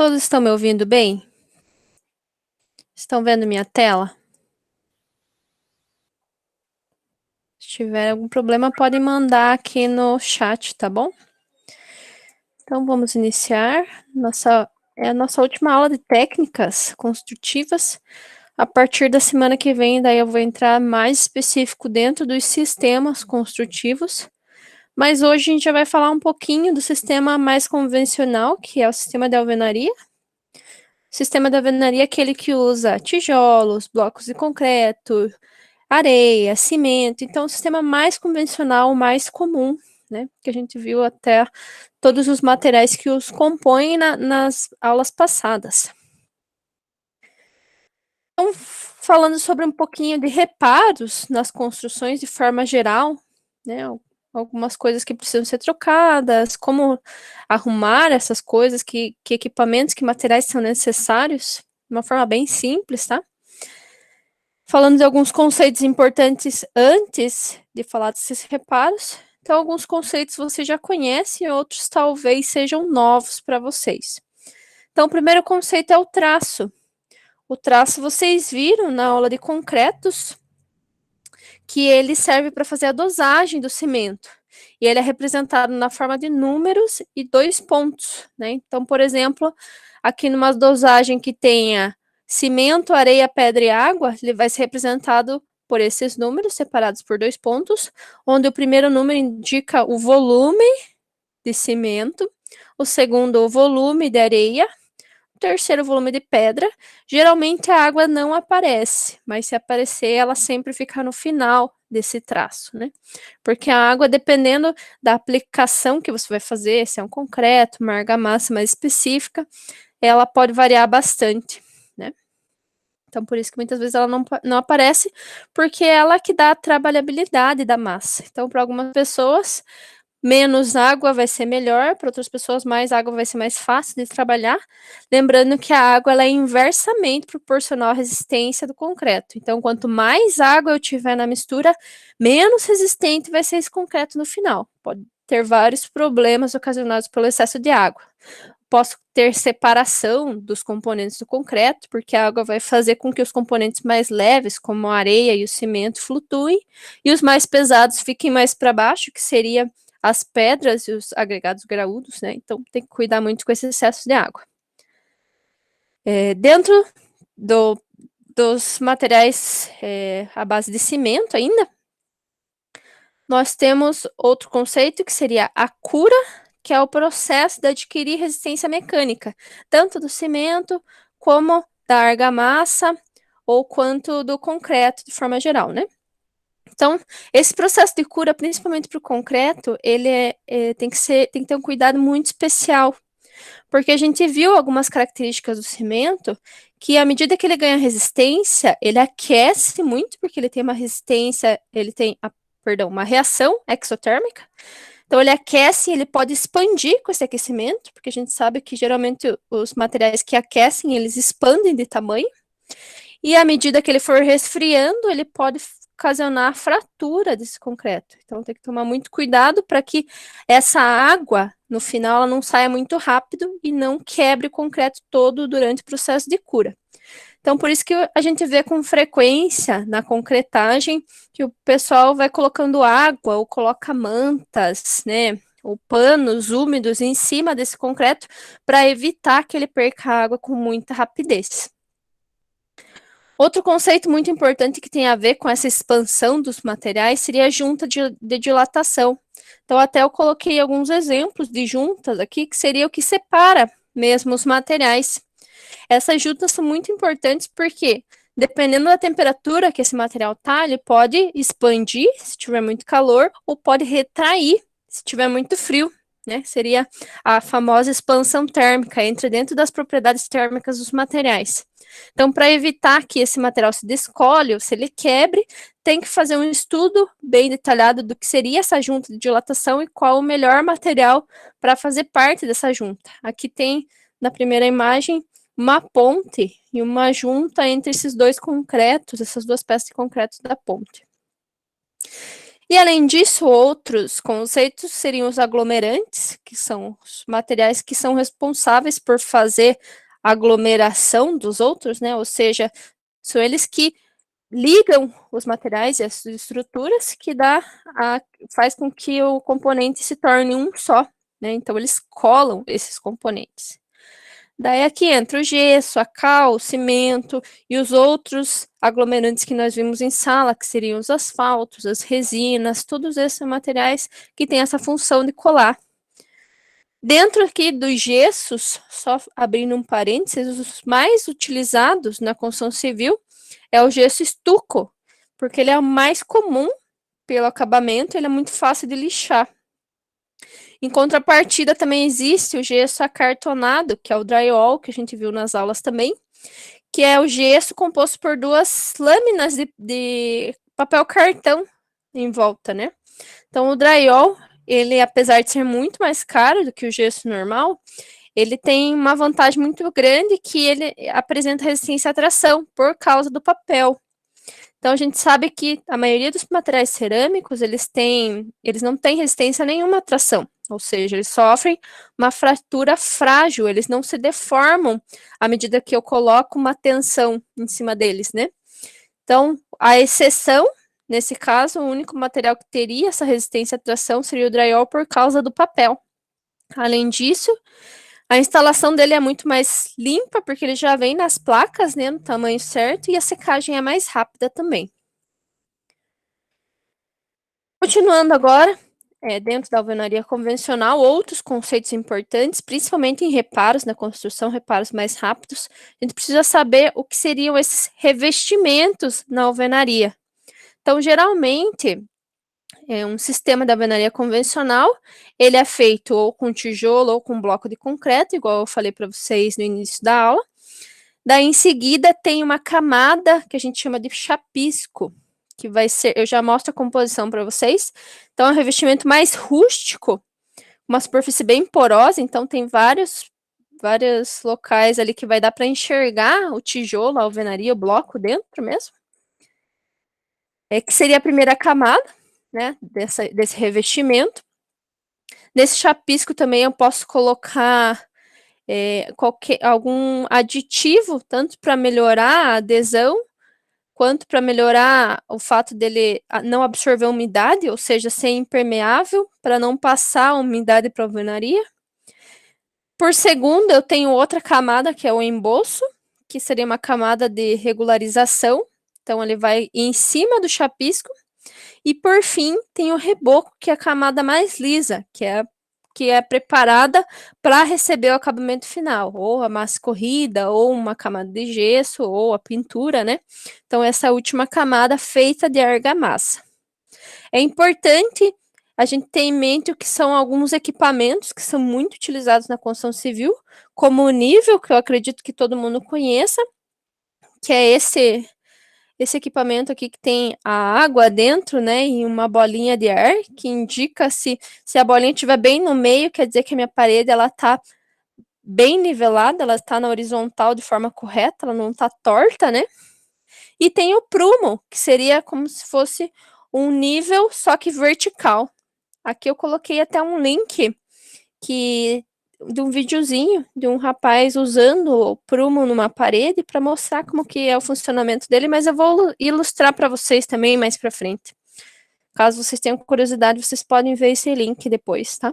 Todos estão me ouvindo bem? Estão vendo minha tela? Se tiver algum problema, podem mandar aqui no chat, tá bom? Então, vamos iniciar. É a nossa última aula de técnicas construtivas. A partir da semana que vem, daí eu vou entrar mais específico dentro dos sistemas construtivos. Mas hoje a gente já vai falar um pouquinho do sistema mais convencional, que é o sistema de alvenaria. O sistema de alvenaria é aquele que usa tijolos, blocos de concreto, areia, cimento. Então, o sistema mais convencional, mais comum, né? Que a gente viu até todos os materiais que os compõem nas aulas passadas. Então, falando sobre um pouquinho de reparos nas construções de forma geral, né? Algumas coisas que precisam ser trocadas, como arrumar essas coisas, que equipamentos, que materiais são necessários, de uma forma bem simples, tá? Falando de alguns conceitos importantes antes de falar desses reparos. Então, alguns conceitos você já conhece, outros talvez sejam novos para vocês. Então, o primeiro conceito é o traço. O traço vocês viram na aula de concretos, que ele serve para fazer a dosagem do cimento. E ele é representado na forma de números e 2 pontos, né? Então, por exemplo, aqui numa dosagem que tenha cimento, areia, pedra e água, ele vai ser representado por esses números separados por 2 pontos, onde o primeiro número indica o volume de cimento, o segundo o volume de areia, o terceiro o volume de pedra. Geralmente a água não aparece, mas se aparecer, ela sempre fica no final desse traço, né? Porque a água, dependendo da aplicação que você vai fazer, se é um concreto, uma argamassa mais específica, ela pode variar bastante, né? Então, por isso que muitas vezes ela não aparece, porque ela que dá a trabalhabilidade da massa. Então, para algumas pessoas, menos água vai ser melhor, para outras pessoas, mais água vai ser mais fácil de trabalhar. Lembrando que a água ela é inversamente proporcional à resistência do concreto. Então, quanto mais água eu tiver na mistura, menos resistente vai ser esse concreto no final. Pode ter vários problemas ocasionados pelo excesso de água. Posso ter separação dos componentes do concreto, porque a água vai fazer com que os componentes mais leves, como a areia e o cimento, flutuem, e os mais pesados fiquem mais para baixo, que seria as pedras e os agregados graúdos, né? Então tem que cuidar muito com esse excesso de água. Dentro dos materiais à base de cimento ainda, nós temos outro conceito que seria a cura, que é o processo de adquirir resistência mecânica, tanto do cimento como da argamassa ou quanto do concreto de forma geral, né? Então, esse processo de cura, principalmente para o concreto, ele tem que ter um cuidado muito especial, porque a gente viu algumas características do cimento que, à medida que ele ganha resistência, ele aquece muito, porque ele tem uma resistência, ele tem, uma reação exotérmica. Então, ele aquece e ele pode expandir com esse aquecimento, porque a gente sabe que, geralmente, os materiais que aquecem, eles expandem de tamanho. E, à medida que ele for resfriando, ele pode ocasionar a fratura desse concreto. Então, tem que tomar muito cuidado para que essa água, no final, ela não saia muito rápido e não quebre o concreto todo durante o processo de cura. Então, por isso que a gente vê com frequência na concretagem que o pessoal vai colocando água ou coloca mantas, né, ou panos úmidos em cima desse concreto para evitar que ele perca água com muita rapidez. Outro conceito muito importante que tem a ver com essa expansão dos materiais seria a junta de dilatação. Então, até eu coloquei alguns exemplos de juntas aqui, que seria o que separa mesmo os materiais. Essas juntas são muito importantes porque, dependendo da temperatura que esse material está, ele pode expandir se tiver muito calor ou pode retrair se tiver muito frio, né? Seria a famosa expansão térmica, entra dentro das propriedades térmicas dos materiais. Então, para evitar que esse material se descolhe ou se ele quebre, tem que fazer um estudo bem detalhado do que seria essa junta de dilatação e qual o melhor material para fazer parte dessa junta. Aqui tem, na primeira imagem, uma ponte e uma junta entre esses dois concretos, essas duas peças de concreto da ponte. E, além disso, outros conceitos seriam os aglomerantes, que são os materiais que são responsáveis por fazer a aglomeração dos outros, né? Ou seja, são eles que ligam os materiais e as estruturas que faz com que o componente se torne um só, né? Então, eles colam esses componentes. Daí aqui entra o gesso, a cal, o cimento e os outros aglomerantes que nós vimos em sala, que seriam os asfaltos, as resinas, todos esses materiais que têm essa função de colar. Dentro aqui dos gessos, só abrindo um parênteses, os mais utilizados na construção civil é o gesso estuco, porque ele é o mais comum pelo acabamento, ele é muito fácil de lixar. Em contrapartida, também existe o gesso acartonado, que é o drywall, que a gente viu nas aulas também, que é o gesso composto por duas lâminas de papel cartão em volta, né? Então, o drywall, ele, apesar de ser muito mais caro do que o gesso normal, ele tem uma vantagem muito grande, que ele apresenta resistência à tração por causa do papel. Então, a gente sabe que a maioria dos materiais cerâmicos, eles não têm resistência a nenhuma tração, ou seja, eles sofrem uma fratura frágil, eles não se deformam à medida que eu coloco uma tensão em cima deles, né? Então, a exceção, nesse caso, o único material que teria essa resistência à tração seria o drywall por causa do papel. Além disso, a instalação dele é muito mais limpa, porque ele já vem nas placas, né, no tamanho certo, e a secagem é mais rápida também. Continuando agora, dentro da alvenaria convencional, outros conceitos importantes, principalmente em reparos na construção, reparos mais rápidos, a gente precisa saber o que seriam esses revestimentos na alvenaria. Então, geralmente, um sistema de alvenaria convencional, ele é feito ou com tijolo ou com bloco de concreto, igual eu falei para vocês no início da aula. Daí, em seguida, tem uma camada que a gente chama de chapisco, que vai ser, eu já mostro a composição para vocês. Então, é um revestimento mais rústico, uma superfície bem porosa, então tem vários locais ali que vai dar para enxergar o tijolo, a alvenaria, o bloco dentro mesmo. Que seria a primeira camada, né, desse revestimento. Nesse chapisco também eu posso colocar algum aditivo, tanto para melhorar a adesão, quanto para melhorar o fato dele não absorver umidade, ou seja, ser impermeável, para não passar a umidade para a alvenaria. Por segundo, eu tenho outra camada, que é o emboço, que seria uma camada de regularização. Então, ele vai em cima do chapisco. E, por fim, tem o reboco, que é a camada mais lisa, que é preparada para receber o acabamento final, ou a massa corrida, ou uma camada de gesso, ou a pintura, né? Então, essa última camada feita de argamassa. É importante a gente ter em mente o que são alguns equipamentos que são muito utilizados na construção civil, como o nível, que eu acredito que todo mundo conheça, que é esse equipamento aqui que tem a água dentro, né, e uma bolinha de ar, que indica se a bolinha estiver bem no meio, quer dizer que a minha parede, ela tá bem nivelada, ela está na horizontal de forma correta, ela não tá torta, né? E tem o prumo, que seria como se fosse um nível, só que vertical. Aqui eu coloquei até um link de um videozinho de um rapaz usando o prumo numa parede para mostrar como que é o funcionamento dele, mas eu vou ilustrar para vocês também mais para frente. Caso vocês tenham curiosidade, vocês podem ver esse link depois, tá?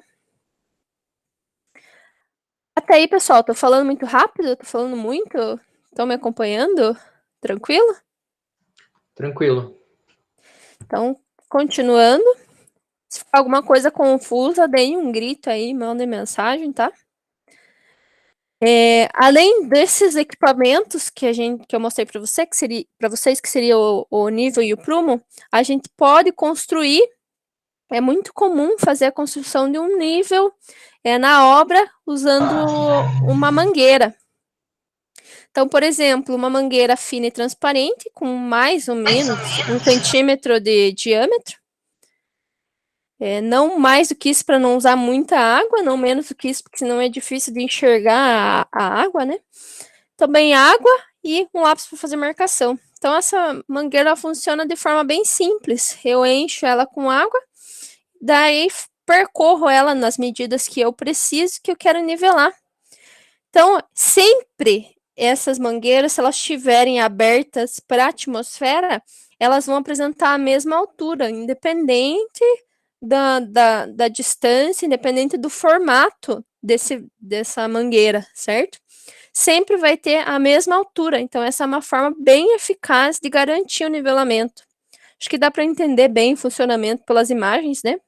Até aí, pessoal, tô falando muito rápido? Tô falando muito? Estão me acompanhando? Tranquilo? Tranquilo. Então, continuando. Se for alguma coisa confusa, deem um grito aí, mandem mensagem, tá? Além desses equipamentos que eu mostrei para vocês, que seria o nível e o prumo, a gente pode construir. É muito comum fazer a construção de um nível na obra usando uma mangueira. Então, por exemplo, uma mangueira fina e transparente, com mais ou menos 1 centímetro de diâmetro. Não mais do que isso para não usar muita água, não menos do que isso, porque senão é difícil de enxergar a água, né? Também água e um lápis para fazer marcação. Então, essa mangueira funciona de forma bem simples. Eu encho ela com água, daí percorro ela nas medidas que eu preciso, que eu quero nivelar. Então, sempre essas mangueiras, se elas estiverem abertas para a atmosfera, elas vão apresentar a mesma altura, independente da distância, independente do formato dessa mangueira, certo? Sempre vai ter a mesma altura. Então, essa é uma forma bem eficaz de garantir o nivelamento. Acho que dá para entender bem o funcionamento pelas imagens, né?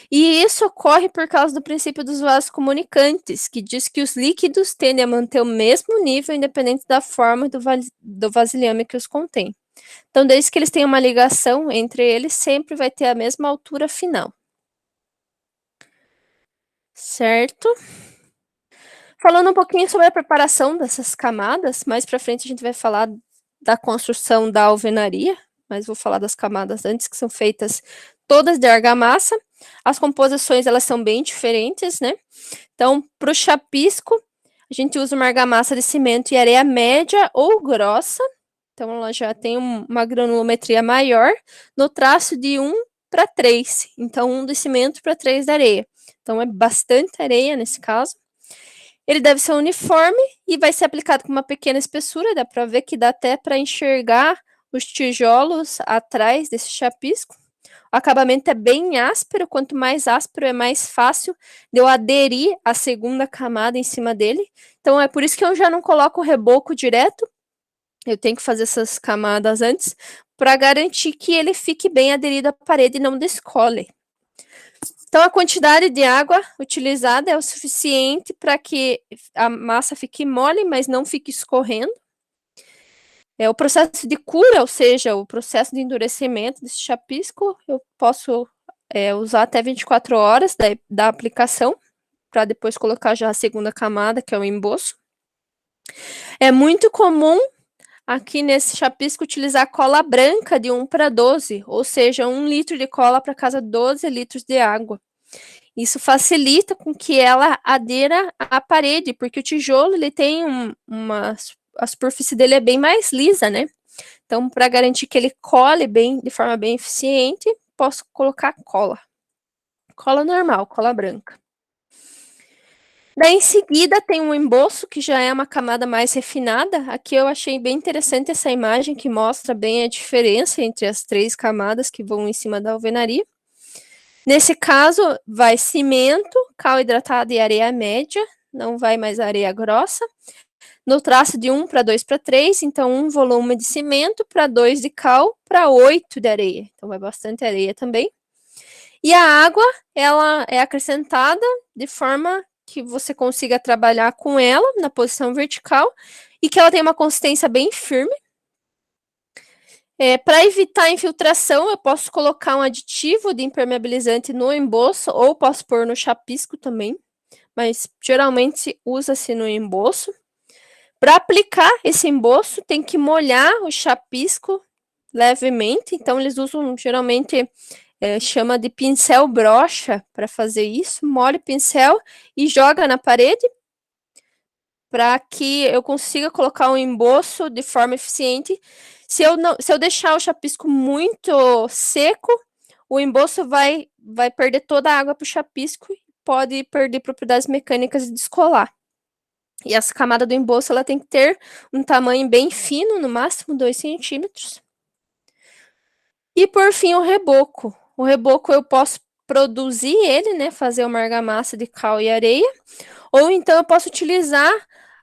E isso ocorre por causa do princípio dos vasos comunicantes, que diz que os líquidos tendem a manter o mesmo nível independente da forma do vasilhame que os contém. Então, desde que eles tenham uma ligação entre eles, sempre vai ter a mesma altura final. Certo? Falando um pouquinho sobre a preparação dessas camadas, mais para frente a gente vai falar da construção da alvenaria, mas vou falar das camadas antes, que são feitas todas de argamassa. As composições, elas são bem diferentes, né? Então, para o chapisco, a gente usa uma argamassa de cimento e areia média ou grossa. Então, ela já tem uma granulometria maior no traço de 1:3. Então, 1 de cimento para 3 de areia. Então, é bastante areia nesse caso. Ele deve ser uniforme e vai ser aplicado com uma pequena espessura. Dá para ver que dá até para enxergar os tijolos atrás desse chapisco. O acabamento é bem áspero, quanto mais áspero é mais fácil de eu aderir a segunda camada em cima dele. Então é por isso que eu já não coloco o reboco direto, eu tenho que fazer essas camadas antes, para garantir que ele fique bem aderido à parede e não descole. Então a quantidade de água utilizada é o suficiente para que a massa fique mole, mas não fique escorrendo. O processo de cura, ou seja, o processo de endurecimento desse chapisco, eu posso usar até 24 horas da aplicação, para depois colocar já a segunda camada, que é o emboço. É muito comum aqui nesse chapisco utilizar cola branca de 1:12, ou seja, 1 litro de cola para cada 12 litros de água. Isso facilita com que ela adera à parede, porque o tijolo ele tem a superfície dele é bem mais lisa, né? Então, para garantir que ele cole bem, de forma bem eficiente, posso colocar cola. Cola normal, cola branca. Daí, em seguida, tem um emboço, que já é uma camada mais refinada. Aqui eu achei bem interessante essa imagem, que mostra bem a diferença entre as 3 camadas que vão em cima da alvenaria. Nesse caso, vai cimento, cal hidratado e areia média, não vai mais areia grossa. No traço de 1:2:3, então 1 volume de cimento para 2 de cal para 8 de areia. Então, vai bastante areia também. E a água, ela é acrescentada de forma que você consiga trabalhar com ela na posição vertical e que ela tenha uma consistência bem firme. Para evitar a infiltração, eu posso colocar um aditivo de impermeabilizante no emboço ou posso pôr no chapisco também, mas geralmente usa-se no emboço. Para aplicar esse emboço, tem que molhar o chapisco levemente, então eles usam geralmente, chama de pincel brocha para fazer isso, molha o pincel e joga na parede, para que eu consiga colocar um emboço de forma eficiente. Se eu deixar o chapisco muito seco, o emboço vai perder toda a água para o chapisco e pode perder propriedades mecânicas e descolar. E essa camada do emboço, ela tem que ter um tamanho bem fino, no máximo 2 centímetros. E por fim, o reboco. O reboco eu posso produzir ele, né, fazer uma argamassa de cal e areia, ou então eu posso utilizar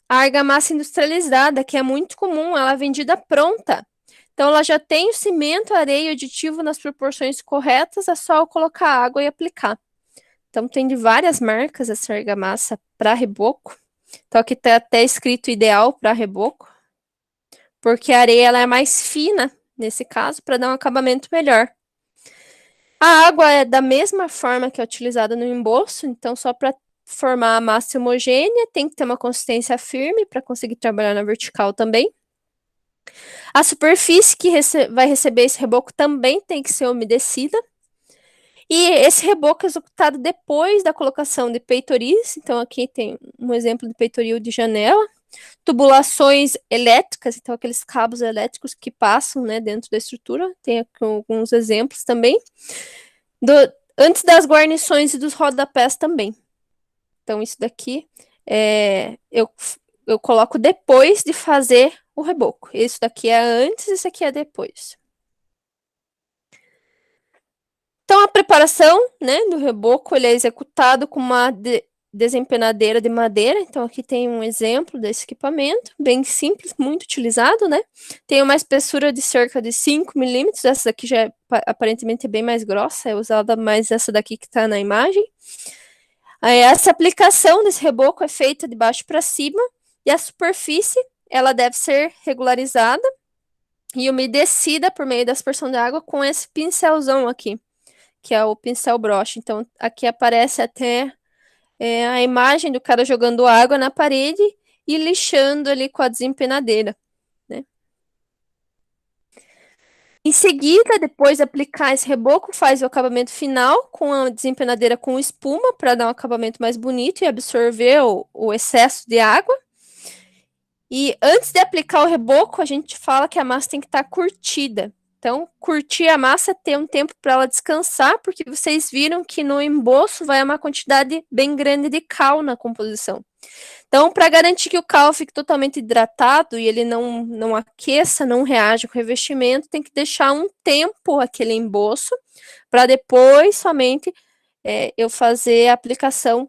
a argamassa industrializada, que é muito comum, ela é vendida pronta. Então, ela já tem o cimento, areia e aditivo nas proporções corretas, é só eu colocar água e aplicar. Então, tem de várias marcas essa argamassa para reboco. Então, aqui está até escrito ideal para reboco, porque a areia ela é mais fina, nesse caso, para dar um acabamento melhor. A água é da mesma forma que é utilizada no emboço, então só para formar a massa homogênea, tem que ter uma consistência firme para conseguir trabalhar na vertical também. A superfície que vai receber esse reboco também tem que ser umedecida. E esse reboco é executado depois da colocação de peitoris. Então, aqui tem um exemplo de peitoril de janela. Tubulações elétricas, então aqueles cabos elétricos que passam, né, dentro da estrutura. Tem aqui alguns exemplos também. Antes das guarnições e dos rodapés também. Então, isso daqui eu coloco depois de fazer o reboco. Isso daqui é antes, isso aqui é depois. Então, a preparação, né, do reboco, ele é executado com uma desempenadeira de madeira. Então, aqui tem um exemplo desse equipamento, bem simples, muito utilizado, né? Tem uma espessura de cerca de 5 milímetros. Essa daqui já é aparentemente bem mais grossa, é usada mais essa daqui que está na imagem. Essa aplicação desse reboco é feita de baixo para cima e a superfície, ela deve ser regularizada e umedecida por meio da aspersão de água com esse pincelzão aqui, que é o pincel broche. Então, aqui aparece até a imagem do cara jogando água na parede e lixando ali com a desempenadeira, né? Em seguida, depois de aplicar esse reboco, faz o acabamento final com a desempenadeira com espuma para dar um acabamento mais bonito e absorver o excesso de água. E antes de aplicar o reboco, a gente fala que a massa tem que estar curtida. Então, curtir a massa é ter um tempo para ela descansar, porque vocês viram que no emboço vai uma quantidade bem grande de cal na composição. Então, para garantir que o cal fique totalmente hidratado e ele não aqueça, não reaja com o revestimento, tem que deixar um tempo aquele emboço, para depois somente eu fazer a aplicação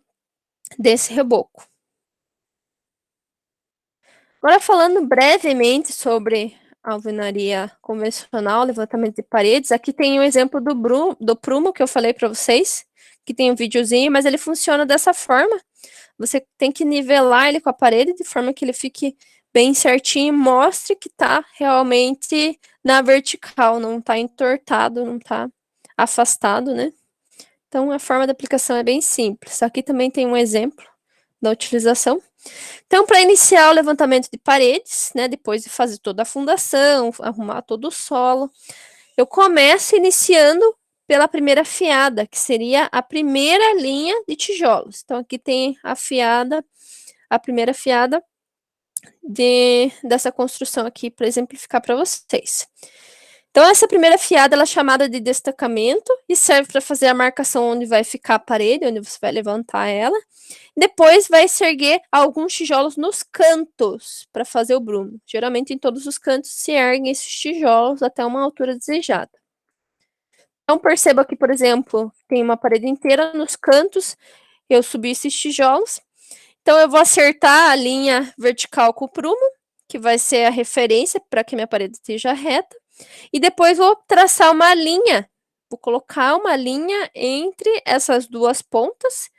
desse reboco. Agora, falando brevemente sobre a alvenaria convencional, levantamento de paredes, aqui tem o exemplo do prumo que eu falei para vocês, que tem um videozinho, mas ele funciona dessa forma. Você tem que nivelar ele com a parede de forma que ele fique bem certinho, mostre que está realmente na vertical, não está entortado, não está afastado, né? Então, a forma da aplicação é bem simples. Aqui também tem um exemplo da utilização. Então, para iniciar o levantamento de paredes, né, depois de fazer toda a fundação, arrumar todo o solo, eu começo iniciando pela primeira fiada, que seria a primeira linha de tijolos. Então, aqui tem a primeira fiada dessa construção aqui, para exemplificar para vocês. Então, essa primeira fiada, ela é chamada de destacamento e serve para fazer a marcação onde vai ficar a parede, onde você vai levantar ela. Depois vai se erguer alguns tijolos nos cantos para fazer o brumo. Geralmente em todos os cantos se erguem esses tijolos até uma altura desejada. Então perceba que, por exemplo, tem uma parede inteira, nos cantos eu subi esses tijolos. Então eu vou acertar a linha vertical com o prumo, que vai ser a referência para que minha parede esteja reta. E depois vou traçar uma linha, vou colocar uma linha entre essas duas pontas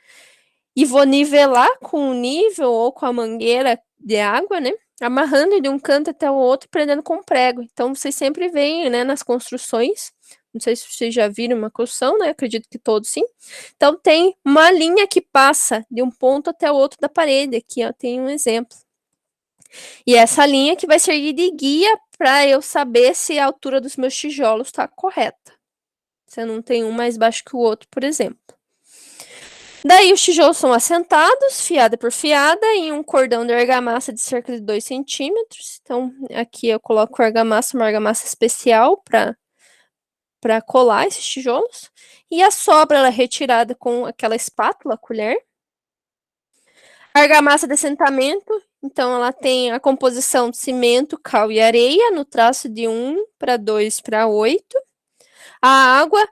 e vou nivelar com o nível ou com a mangueira de água, né? Amarrando de um canto até o outro, prendendo com prego. Então, vocês sempre veem, né, nas construções, não sei se vocês já viram uma construção, né? Acredito que todos sim. Então, tem uma linha que passa de um ponto até o outro da parede. Aqui, ó, tem um exemplo. E essa linha que vai servir de guia para eu saber se a altura dos meus tijolos está correta. Se eu não tenho um mais baixo que o outro, por exemplo. Daí os tijolos são assentados, fiada por fiada, em um cordão de argamassa de cerca de 2 centímetros. Então, aqui eu coloco uma argamassa especial para colar esses tijolos. E a sobra ela é retirada com aquela espátula, colher. A argamassa de assentamento, então ela tem a composição de cimento, cal e areia, no traço de 1 para 2 para 8. A água,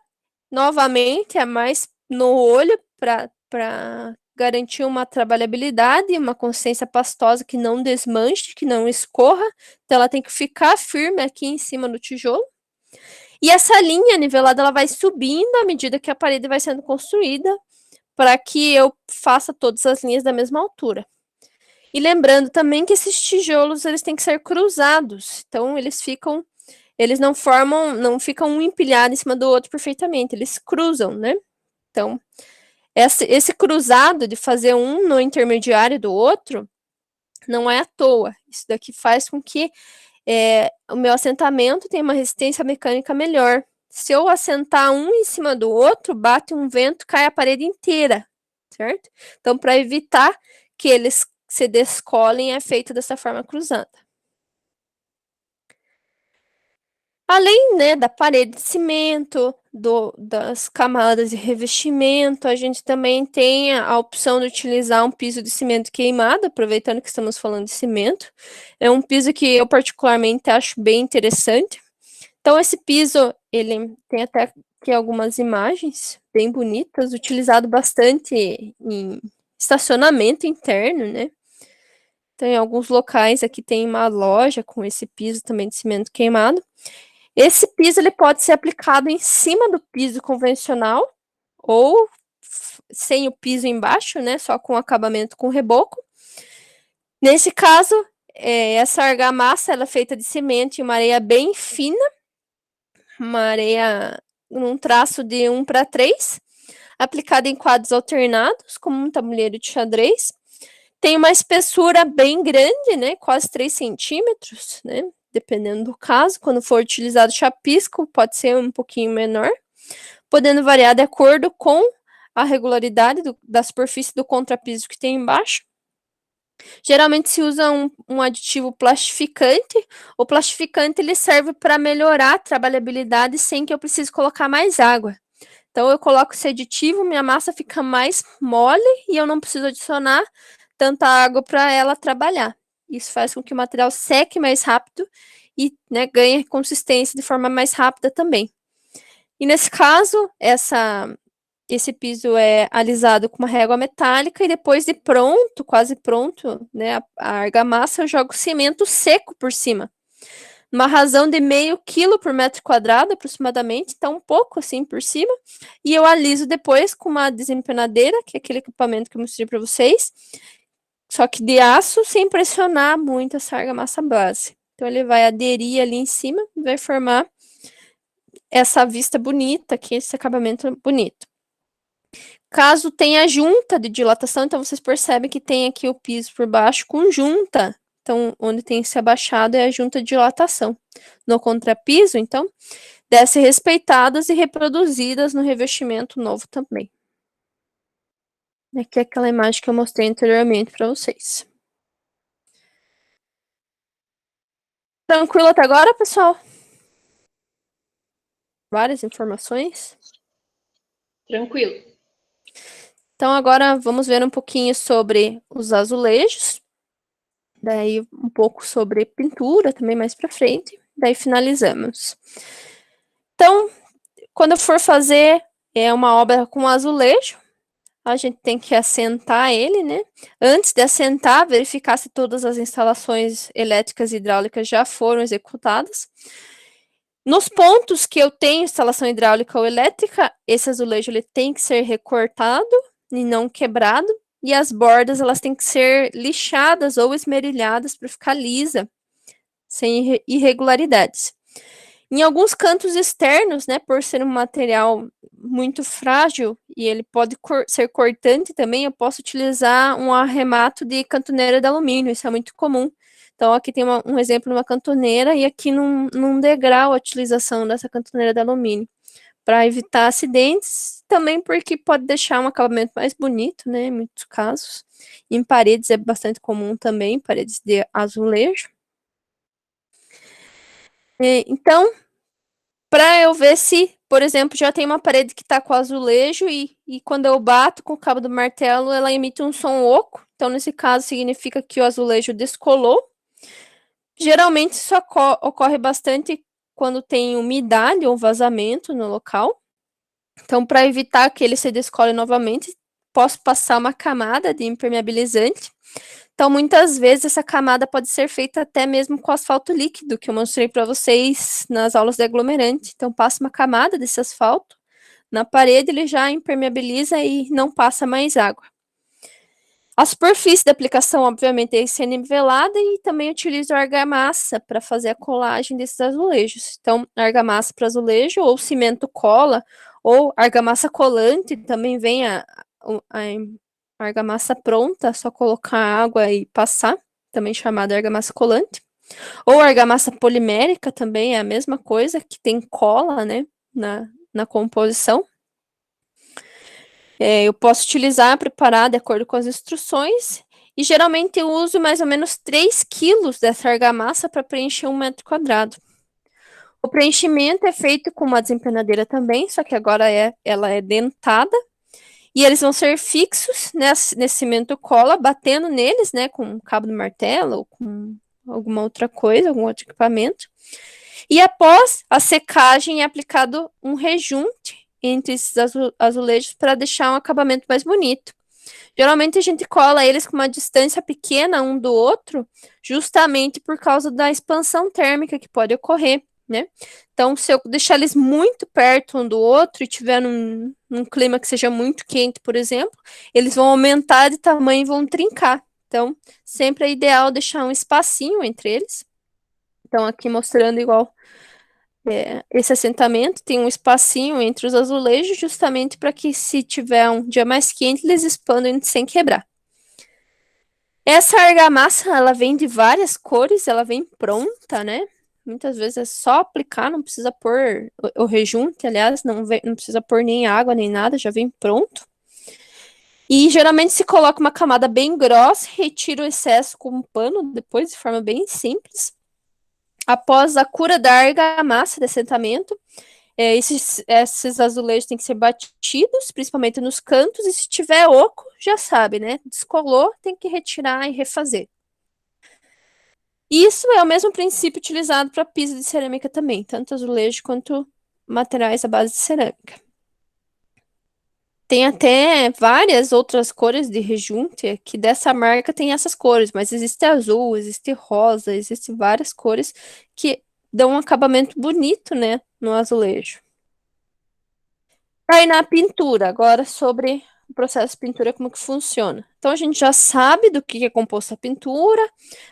novamente, é mais no olho para garantir uma trabalhabilidade, uma consistência pastosa que não desmanche, que não escorra. Então, ela tem que ficar firme aqui em cima do tijolo. E essa linha nivelada, ela vai subindo à medida que a parede vai sendo construída, para que eu faça todas as linhas da mesma altura. E lembrando também que esses tijolos, eles têm que ser cruzados. Então, eles não ficam um empilhado em cima do outro perfeitamente, eles cruzam, né? Então, esse cruzado de fazer um no intermediário do outro não é à toa. Isso daqui faz com que o meu assentamento tenha uma resistência mecânica melhor. Se eu assentar um em cima do outro, bate um vento, cai a parede inteira, certo? Então, para evitar que eles se descolem é feito dessa forma cruzada. Além, né, da parede de cimento, das camadas de revestimento, a gente também tem a opção de utilizar um piso de cimento queimado, aproveitando que estamos falando de cimento. É um piso que eu particularmente acho bem interessante. Então, esse piso, ele tem até aqui algumas imagens bem bonitas, utilizado bastante em estacionamento interno, né? Então, em alguns locais aqui tem uma loja com esse piso também de cimento queimado. Esse piso ele pode ser aplicado em cima do piso convencional ou sem o piso embaixo, né? Só com acabamento com reboco. Nesse caso, essa argamassa ela é feita de cimento e uma areia bem fina, uma areia num traço de 1:3, aplicada em quadros alternados, como um tabuleiro de xadrez. Tem uma espessura bem grande, né? Quase 3 centímetros, né? Dependendo do caso. Quando for utilizado chapisco, pode ser um pouquinho menor, podendo variar de acordo com a regularidade da superfície do contrapiso que tem embaixo. Geralmente se usa um aditivo plastificante. O plastificante ele serve para melhorar a trabalhabilidade sem que eu precise colocar mais água. Então eu coloco esse aditivo, minha massa fica mais mole e eu não preciso adicionar tanta água para ela trabalhar. Isso faz com que o material seque mais rápido e, né, ganhe consistência de forma mais rápida também. E nesse caso, esse piso é alisado com uma régua metálica e depois de pronto, quase pronto, né, a argamassa, eu jogo cimento seco por cima. Uma razão de 0,5 quilo por metro quadrado, aproximadamente, então um pouco assim por cima. E eu aliso depois com uma desempenadeira, que é aquele equipamento que eu mostrei para vocês, só que de aço, sem pressionar muito essa argamassa base. Então ele vai aderir ali em cima e vai formar essa vista bonita aqui, esse acabamento bonito. Caso tenha junta de dilatação, então vocês percebem que tem aqui o piso por baixo com junta. Então, onde tem esse abaixado é a junta de dilatação. No contrapiso, então, deve ser respeitadas e reproduzidas no revestimento novo também. Aqui é aquela imagem que eu mostrei anteriormente para vocês. Tranquilo até agora, pessoal? Várias informações? Tranquilo. Então, agora vamos ver um pouquinho sobre os azulejos. Daí, um pouco sobre pintura também mais para frente. Daí, finalizamos. Então, quando eu for fazer uma obra com azulejo, a gente tem que assentar ele, né? Antes de assentar, verificar se todas as instalações elétricas e hidráulicas já foram executadas. Nos pontos que eu tenho instalação hidráulica ou elétrica, esse azulejo ele tem que ser recortado e não quebrado, e as bordas elas têm que ser lixadas ou esmerilhadas para ficar lisa, sem irregularidades. Em alguns cantos externos, né, por ser um material muito frágil e ele pode ser cortante também, eu posso utilizar um arremato de cantoneira de alumínio, isso é muito comum. Então, aqui tem um exemplo de uma cantoneira e aqui num degrau a utilização dessa cantoneira de alumínio, para evitar acidentes, também porque pode deixar um acabamento mais bonito, né, em muitos casos. Em paredes é bastante comum também, paredes de azulejo. Então, para eu ver se, por exemplo, já tem uma parede que está com azulejo e quando eu bato com o cabo do martelo, ela emite um som oco. Então, nesse caso, significa que o azulejo descolou. Geralmente, isso ocorre bastante quando tem umidade ou vazamento no local. Então, para evitar que ele se descole novamente, posso passar uma camada de impermeabilizante. Então, muitas vezes, essa camada pode ser feita até mesmo com asfalto líquido, que eu mostrei para vocês nas aulas de aglomerante. Então, passo uma camada desse asfalto na parede, ele já impermeabiliza e não passa mais água. A superfície da aplicação, obviamente, tem que ser nivelada e também utilizo argamassa para fazer a colagem desses azulejos. Então, argamassa para azulejo ou cimento cola ou argamassa colante, também vem a argamassa pronta, só colocar água e passar, também chamada argamassa colante. Ou argamassa polimérica também é a mesma coisa, que tem cola, né, na composição. Eu posso utilizar, preparar de acordo com as instruções E geralmente eu uso mais ou menos 3 quilos dessa argamassa para preencher 1 metro quadrado. O preenchimento é feito com uma desempenadeira também, só que agora ela é dentada. E eles vão ser fixos nesse cimento cola, batendo neles, né, com um cabo de martelo ou com alguma outra coisa, algum outro equipamento. E após a secagem é aplicado um rejunte entre esses azulejos para deixar um acabamento mais bonito. Geralmente a gente cola eles com uma distância pequena um do outro, justamente por causa da expansão térmica que pode ocorrer, né? Então, se eu deixar eles muito perto um do outro e tiver num clima que seja muito quente, por exemplo, eles vão aumentar de tamanho e vão trincar. Então, sempre é ideal deixar um espacinho entre eles. Então, aqui mostrando igual esse assentamento, tem um espacinho entre os azulejos, justamente para que, se tiver um dia mais quente, eles expandam sem quebrar. Essa argamassa, ela vem de várias cores, ela vem pronta, né? Muitas vezes é só aplicar, não precisa pôr o rejunte, aliás, não precisa pôr nem água, nem nada, já vem pronto. E geralmente se coloca uma camada bem grossa, retira o excesso com um pano, depois de forma bem simples. Após a cura da argamassa de assentamento, esses azulejos têm que ser batidos, principalmente nos cantos, e se tiver oco, já sabe, né? Descolou, tem que retirar e refazer. Isso é o mesmo princípio utilizado para piso de cerâmica também, tanto azulejo quanto materiais à base de cerâmica. Tem até várias outras cores de rejunte que dessa marca tem essas cores, mas existe azul, existe rosa, existe várias cores que dão um acabamento bonito, né, no azulejo. Aí na pintura, agora sobre o processo de pintura, como que funciona. Então a gente já sabe do que é composta a pintura,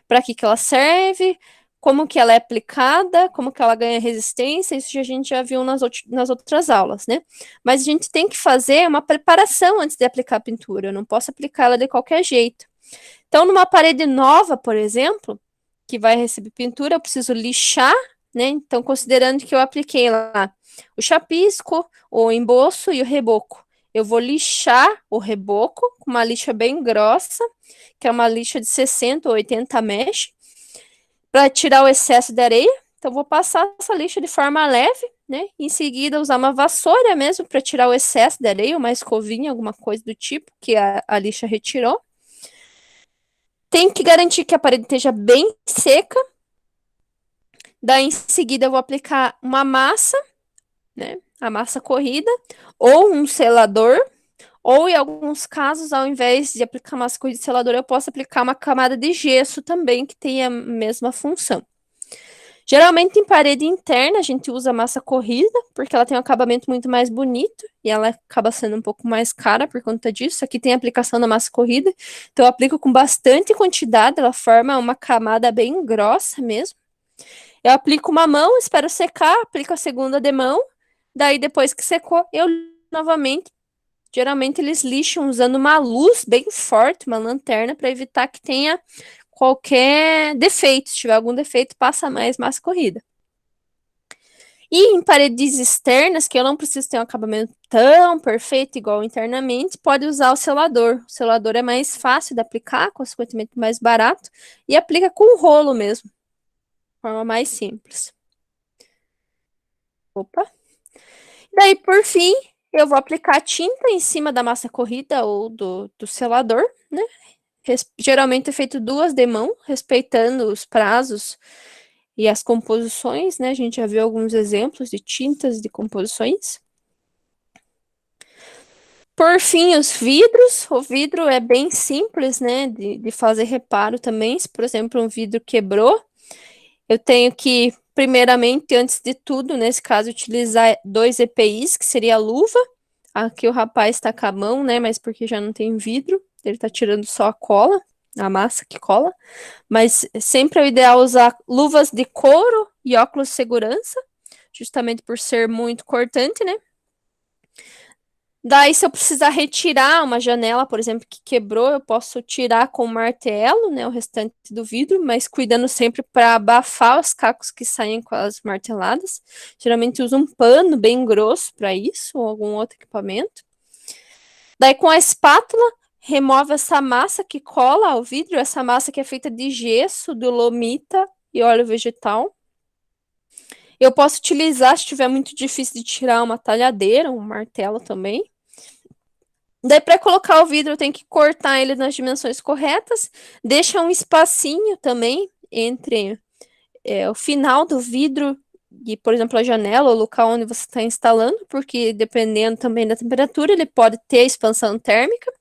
para que ela serve, como que ela é aplicada, como que ela ganha resistência, isso a gente já viu nas outras aulas, né? Mas a gente tem que fazer uma preparação antes de aplicar a pintura, eu não posso aplicar ela de qualquer jeito. Então, numa parede nova, por exemplo, que vai receber pintura, eu preciso lixar, né? Então, considerando que eu apliquei lá o chapisco, o emboço e o reboco. Eu vou lixar o reboco com uma lixa bem grossa, que é uma lixa de 60 ou 80 mesh, para tirar o excesso de areia. Então, vou passar essa lixa de forma leve, né? Em seguida, usar uma vassoura mesmo para tirar o excesso de areia, uma escovinha, alguma coisa do tipo que a lixa retirou. Tem que garantir que a parede esteja bem seca. Daí, em seguida, eu vou aplicar uma massa, né? A massa corrida, ou um selador, ou em alguns casos, ao invés de aplicar massa corrida e selador, eu posso aplicar uma camada de gesso também, que tem a mesma função. Geralmente, em parede interna, a gente usa massa corrida, porque ela tem um acabamento muito mais bonito, e ela acaba sendo um pouco mais cara por conta disso. Aqui tem a aplicação da massa corrida, então eu aplico com bastante quantidade, ela forma uma camada bem grossa mesmo. Eu aplico uma mão, espero secar, aplico a segunda de mão, daí depois que secou, eu novamente. Geralmente eles lixam usando uma luz bem forte, uma lanterna, para evitar que tenha qualquer defeito. Se tiver algum defeito, passa mais massa corrida. E em paredes externas, que eu não preciso ter um acabamento tão perfeito igual internamente, pode usar o selador. O selador é mais fácil de aplicar, consequentemente mais barato, e aplica com rolo mesmo, de forma mais simples. Opa! Daí, por fim, eu vou aplicar tinta em cima da massa corrida ou do selador, né? Geralmente é feito 2 de mão, respeitando os prazos e as composições, né? A gente já viu alguns exemplos de tintas de composições. Por fim, os vidros. O vidro é bem simples, né? De fazer reparo também. Se, por exemplo, um vidro quebrou, eu tenho que, primeiramente, antes de tudo, nesse caso, utilizar 2 EPIs, que seria a luva. Aqui o rapaz está com a mão, né? Mas porque já não tem vidro, ele está tirando só a cola, a massa que cola. Mas sempre é o ideal usar luvas de couro e óculos de segurança, justamente por ser muito cortante, né? Daí, se eu precisar retirar uma janela, por exemplo, que quebrou, eu posso tirar com o martelo, né, o restante do vidro, mas cuidando sempre para abafar os cacos que saem com as marteladas. Geralmente uso um pano bem grosso para isso, ou algum outro equipamento. Daí, com a espátula, remove essa massa que cola ao vidro, essa massa que é feita de gesso, dolomita e óleo vegetal. Eu posso utilizar, se estiver muito difícil de tirar, uma talhadeira, um martelo também. Daí, para colocar o vidro, eu tenho que cortar ele nas dimensões corretas, deixa um espacinho também entre o final do vidro e, por exemplo, a janela, o local onde você está instalando, porque dependendo também da temperatura, ele pode ter expansão térmica.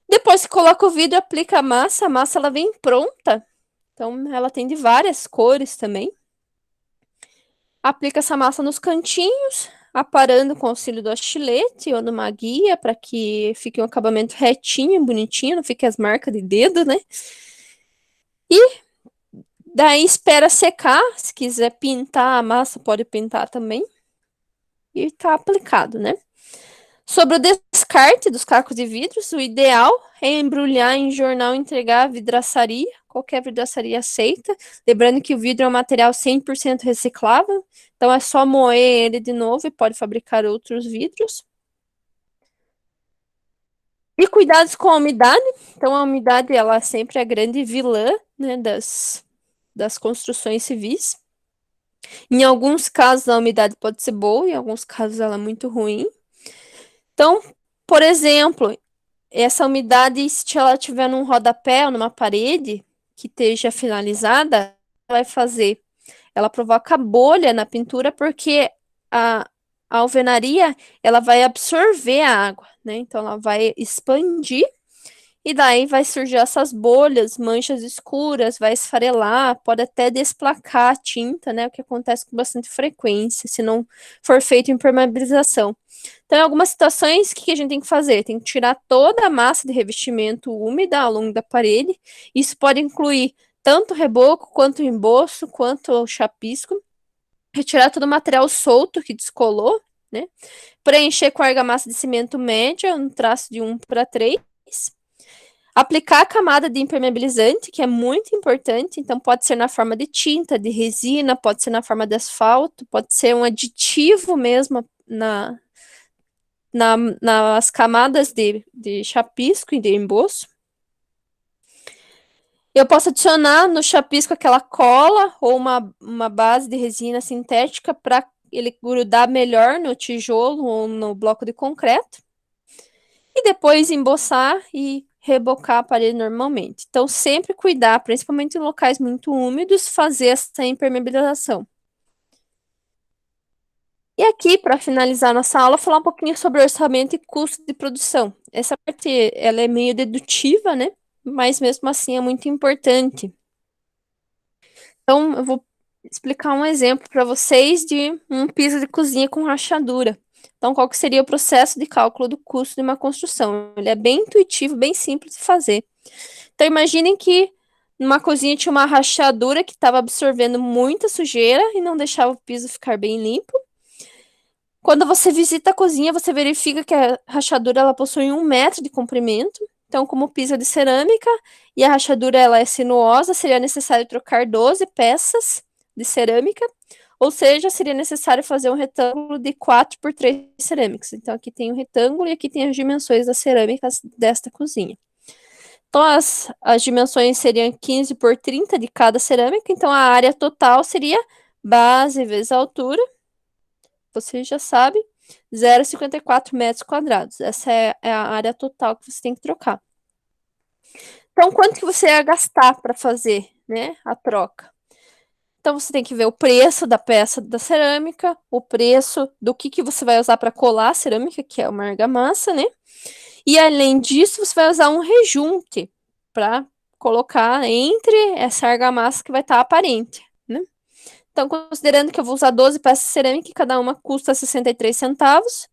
Depois que coloca o vidro, aplica a massa ela vem pronta, então ela tem de várias cores também. Aplica essa massa nos cantinhos, aparando com o auxílio do estilete ou numa guia para que fique um acabamento retinho, bonitinho, não fique as marcas de dedo, né? E daí espera secar, se quiser pintar a massa, pode pintar também. E tá aplicado, né? Sobre o descarte dos cacos de vidros, o ideal é embrulhar em jornal e entregar à vidraçaria. Qualquer vidraçaria aceita. Lembrando que o vidro é um material 100% reciclável. Então é só moer ele de novo e pode fabricar outros vidros. E cuidados com a umidade. Então a umidade ela é sempre a grande vilã, né, das construções civis. Em alguns casos a umidade pode ser boa, em alguns casos ela é muito ruim. Então, por exemplo, essa umidade, se ela tiver num rodapé ou numa parede que esteja finalizada, vai fazer, ela provoca bolha na pintura porque a alvenaria ela vai absorver a água, né? Então ela vai expandir e daí vai surgir essas bolhas, manchas escuras, vai esfarelar, pode até desplacar a tinta, né? O que acontece com bastante frequência, se não for feito impermeabilização. Então, em algumas situações, o que a gente tem que fazer? Tem que tirar toda a massa de revestimento úmida ao longo da parede. Isso pode incluir tanto o reboco, quanto o emboço, quanto o chapisco. Retirar todo o material solto que descolou, né? Preencher com argamassa de cimento média, um traço de 1:3. Aplicar a camada de impermeabilizante, que é muito importante, então pode ser na forma de tinta, de resina, pode ser na forma de asfalto, pode ser um aditivo mesmo nas camadas de chapisco e de emboço. Eu posso adicionar no chapisco aquela cola ou uma base de resina sintética para ele grudar melhor no tijolo ou no bloco de concreto. E depois emboçar e rebocar a parede normalmente. Então, sempre cuidar, principalmente em locais muito úmidos, fazer essa impermeabilização. E aqui, para finalizar nossa aula, falar um pouquinho sobre orçamento e custo de produção. Essa parte, ela é meio dedutiva, né? Mas mesmo assim é muito importante. Então, eu vou explicar um exemplo para vocês de um piso de cozinha com rachadura. Então, qual que seria o processo de cálculo do custo de uma construção? Ele é bem intuitivo, bem simples de fazer. Então, imaginem que numa cozinha tinha uma rachadura que estava absorvendo muita sujeira e não deixava o piso ficar bem limpo. Quando você visita a cozinha, você verifica que a rachadura ela possui 1 metro de comprimento. Então, como o piso é de cerâmica e a rachadura ela é sinuosa, seria necessário trocar 12 peças de cerâmica, ou seja, seria necessário fazer um retângulo de 4x3 cerâmicas. Então, aqui tem um retângulo e aqui tem as dimensões das cerâmicas desta cozinha. Então, as dimensões seriam 15x30 de cada cerâmica, então a área total seria base vezes altura, você já sabe, 0,54 metros quadrados. Essa é a área total que você tem que trocar. Então, quanto que você ia gastar para fazer, né, a troca? Então, você tem que ver o preço da peça da cerâmica, o preço do que você vai usar para colar a cerâmica, que é uma argamassa, né? E, além disso, você vai usar um rejunte para colocar entre essa argamassa que vai estar aparente, né? Então, considerando que eu vou usar 12 peças de cerâmica, cada uma custa 63 centavos,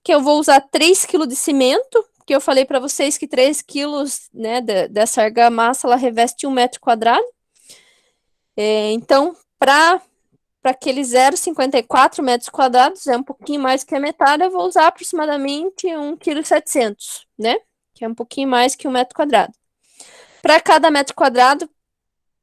que eu vou usar 3 kg de cimento, que eu falei para vocês que 3 quilos, né, dessa argamassa, ela reveste 1 metro quadrado. Então, para aqueles 0,54 metros quadrados, é um pouquinho mais que a metade, eu vou usar aproximadamente 1,7 kg, né? Que é um pouquinho mais que 1 metro quadrado. Para cada metro quadrado,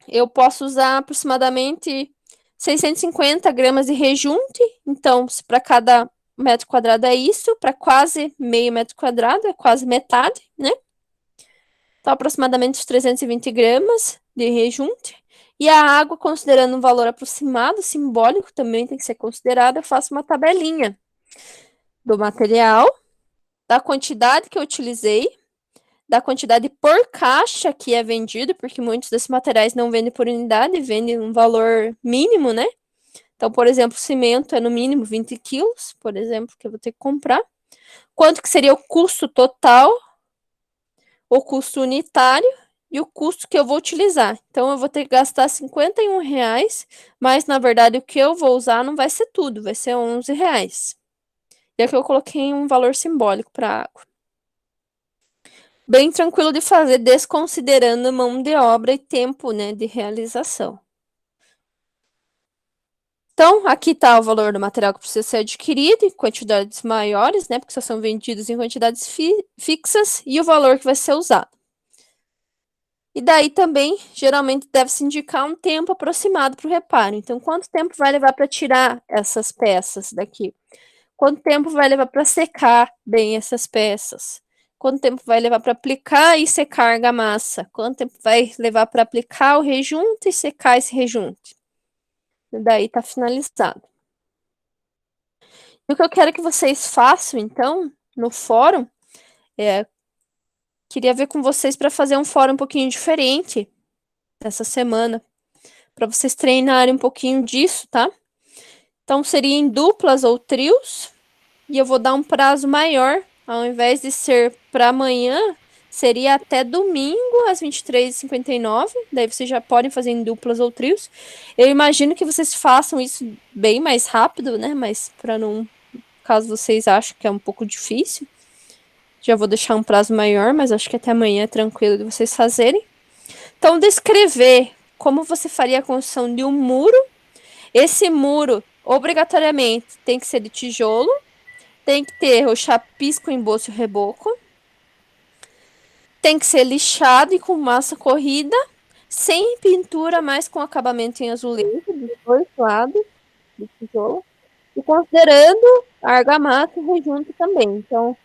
eu posso usar aproximadamente 650 gramas de rejunte. Então, se para cada metro quadrado é isso, para quase meio metro quadrado, é quase metade, né? Então, aproximadamente uns 320 gramas de rejunte. E a água, considerando um valor aproximado, simbólico, também tem que ser considerado, eu faço uma tabelinha do material, da quantidade que eu utilizei, da quantidade por caixa que é vendido, porque muitos desses materiais não vendem por unidade, vendem um valor mínimo, né? Então, por exemplo, cimento é no mínimo 20 quilos, por exemplo, que eu vou ter que comprar. Quanto que seria o custo total, o custo unitário e o custo que eu vou utilizar. Então, eu vou ter que gastar R$ 51, mas, na verdade, o que eu vou usar não vai ser tudo, vai ser R$ 11. E aqui eu coloquei um valor simbólico para a água. Bem tranquilo de fazer, desconsiderando mão de obra e tempo, né, de realização. Então, aqui está o valor do material que precisa ser adquirido em quantidades maiores, né, porque só são vendidos em quantidades fixas, e o valor que vai ser usado. E daí também, geralmente, deve-se indicar um tempo aproximado para o reparo. Então, quanto tempo vai levar para tirar essas peças daqui? Quanto tempo vai levar para secar bem essas peças? Quanto tempo vai levar para aplicar e secar a argamassa? Quanto tempo vai levar para aplicar o rejunte e secar esse rejunte? E daí está finalizado. E o que eu quero que vocês façam, então, no fórum, queria ver com vocês para fazer um fórum um pouquinho diferente essa semana, para vocês treinarem um pouquinho disso, tá? Então, seria em duplas ou trios, e eu vou dar um prazo maior, ao invés de ser para amanhã, seria até domingo, às 23h59, daí vocês já podem fazer em duplas ou trios. Eu imagino que vocês façam isso bem mais rápido, né? Mas para não, caso vocês achem que é um pouco difícil, já vou deixar um prazo maior, mas acho que até amanhã é tranquilo de vocês fazerem. Então, descrever como você faria a construção de um muro. Esse muro, obrigatoriamente, tem que ser de tijolo, tem que ter o chapisco, emboço e reboco, tem que ser lixado e com massa corrida, sem pintura, mas com acabamento em azulejo, dos dois lados do tijolo, e considerando a argamassa e rejunte também. Então,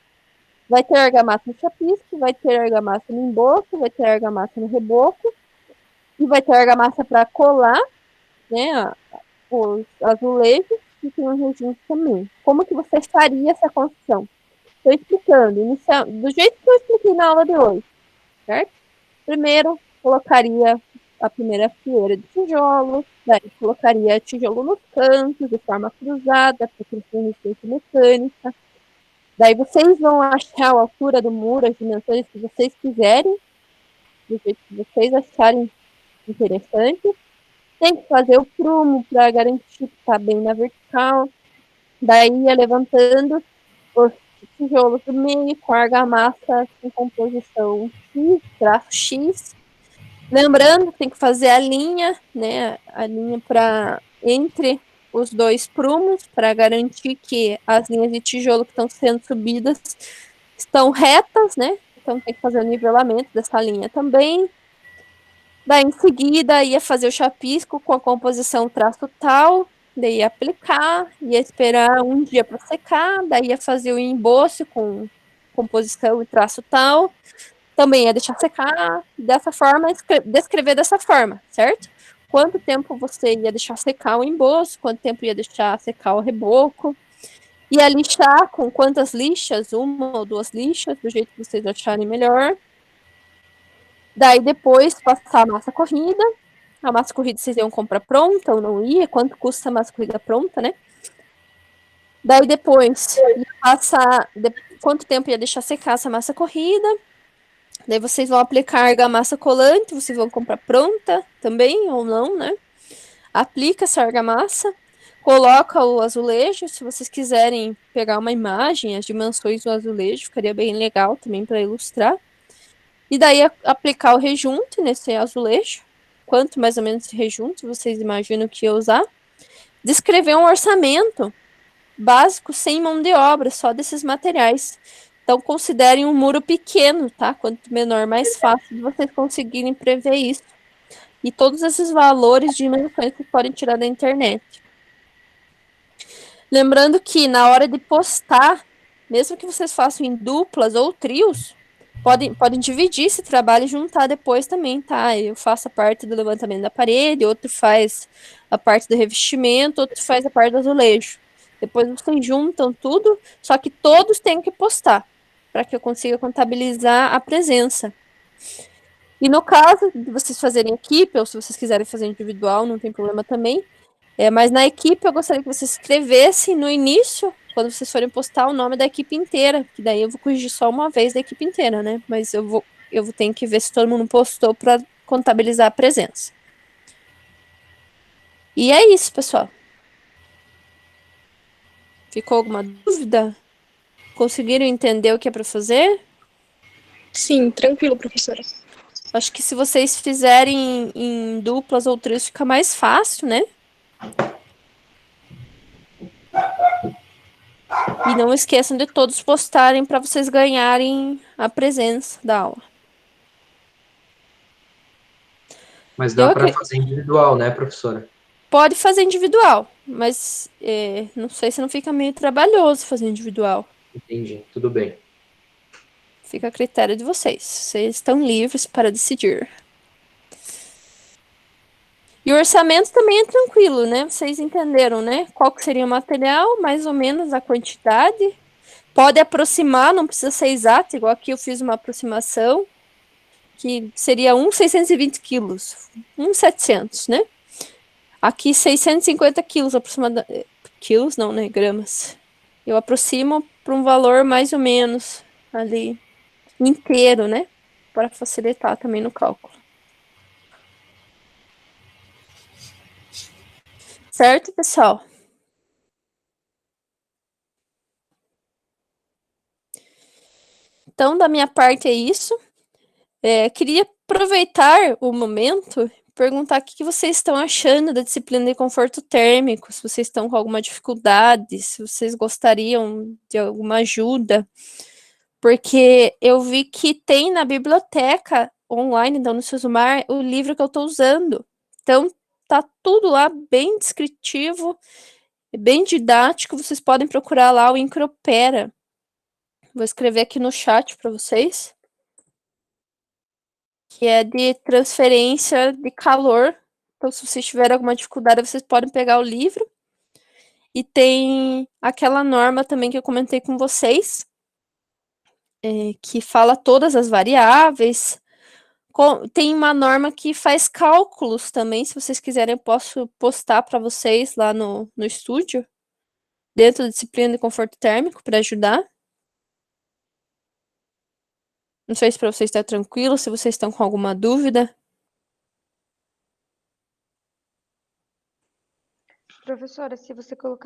vai ter argamassa no chapisco, vai ter argamassa no emboço, vai ter argamassa no reboco, e vai ter argamassa para colar, né, os azulejos, e tem um rejunte também. Como que você faria essa construção? Estou explicando, do jeito que eu expliquei na aula de hoje, certo? Primeiro, colocaria a primeira fileira de tijolos, daí colocaria tijolo nos cantos, de forma cruzada, para que tenha resistência mecânica. Daí vocês vão achar a altura do muro, as dimensões que vocês quiserem, do jeito que vocês acharem interessante. Tem que fazer o prumo para garantir que está bem na vertical. Daí ia levantando os tijolos do meio com argamassa com composição X, traço X. Lembrando que tem que fazer a linha, né? A linha para entre os dois prumos para garantir que as linhas de tijolo que estão sendo subidas estão retas, né? Então tem que fazer o nivelamento dessa linha também. Daí, em seguida, ia fazer o chapisco com a composição traço tal, daí ia aplicar, ia esperar um dia para secar, daí ia fazer o emboço com composição e traço tal, também ia deixar secar, dessa forma, descrever dessa forma, certo? Quanto tempo você ia deixar secar o emboço, quanto tempo ia deixar secar o reboco, ia lixar com quantas lixas, uma ou duas lixas, do jeito que vocês acharem melhor. Daí depois passar a massa corrida. A massa corrida vocês iam comprar pronta ou não ia? Quanto custa a massa corrida pronta, né? Daí depois ia passar. Quanto tempo ia deixar secar essa massa corrida? Daí vocês vão aplicar argamassa colante, vocês vão comprar pronta também ou não, né? Aplica essa argamassa, coloca o azulejo. Se vocês quiserem pegar uma imagem, as dimensões do azulejo, ficaria bem legal também para ilustrar. E daí aplicar o rejunte nesse azulejo. Quanto mais ou menos esse rejunte vocês imaginam que ia usar. Descrever um orçamento básico sem mão de obra, só desses materiais. Então, considerem um muro pequeno, tá? Quanto menor, mais fácil de vocês conseguirem prever isso. E todos esses valores de dimensões que podem tirar da internet. Lembrando que na hora de postar, mesmo que vocês façam em duplas ou trios, podem dividir esse trabalho e juntar depois também, tá? Eu faço a parte do levantamento da parede, outro faz a parte do revestimento, outro faz a parte do azulejo. Depois vocês juntam tudo, só que todos têm que postar, para que eu consiga contabilizar a presença. E no caso de vocês fazerem equipe, ou se vocês quiserem fazer individual, não tem problema também. Mas na equipe eu gostaria que vocês escrevessem no início, quando vocês forem postar, o nome da equipe inteira, que daí eu vou corrigir só uma vez da equipe inteira, né? Mas eu vou ter que ver se todo mundo postou para contabilizar a presença. E é isso, pessoal. Ficou alguma dúvida? Conseguiram entender o que é para fazer? Sim, tranquilo, professora. Acho que se vocês fizerem em duplas ou trios, fica mais fácil, né? E não esqueçam de todos postarem para vocês ganharem a presença da aula. Mas dá para fazer individual, né, professora? Pode fazer individual, mas não sei se não fica meio trabalhoso fazer individual. Entendi, tudo bem. Fica a critério de vocês. Vocês estão livres para decidir. E o orçamento também é tranquilo, né? Vocês entenderam, né? Qual que seria o material, mais ou menos a quantidade. Pode aproximar, não precisa ser exato, igual aqui eu fiz uma aproximação, que seria 620 quilos. 700, né? Aqui 650 quilos aproximadamente. Quilos não, né? Gramas. Eu aproximo para um valor mais ou menos ali inteiro, né? Para facilitar também no cálculo. Certo, pessoal? Então, da minha parte é isso. Queria aproveitar o momento e perguntar o que vocês estão achando da disciplina de conforto térmico, se vocês estão com alguma dificuldade, se vocês gostariam de alguma ajuda, porque eu vi que tem na biblioteca online, então no Sesumar, o livro que eu estou usando. Então, tá tudo lá bem descritivo, bem didático, vocês podem procurar lá o Incropera. Vou escrever aqui no chat para vocês. Que é de transferência de calor. Então, se vocês tiverem alguma dificuldade, vocês podem pegar o livro. E tem aquela norma também que eu comentei com vocês, que fala todas as variáveis. Tem uma norma que faz cálculos também. Se vocês quiserem, eu posso postar para vocês lá no estúdio, dentro da disciplina de conforto térmico, para ajudar. Não sei se para vocês está tranquilo, se vocês estão com alguma dúvida. Professora, se você colocar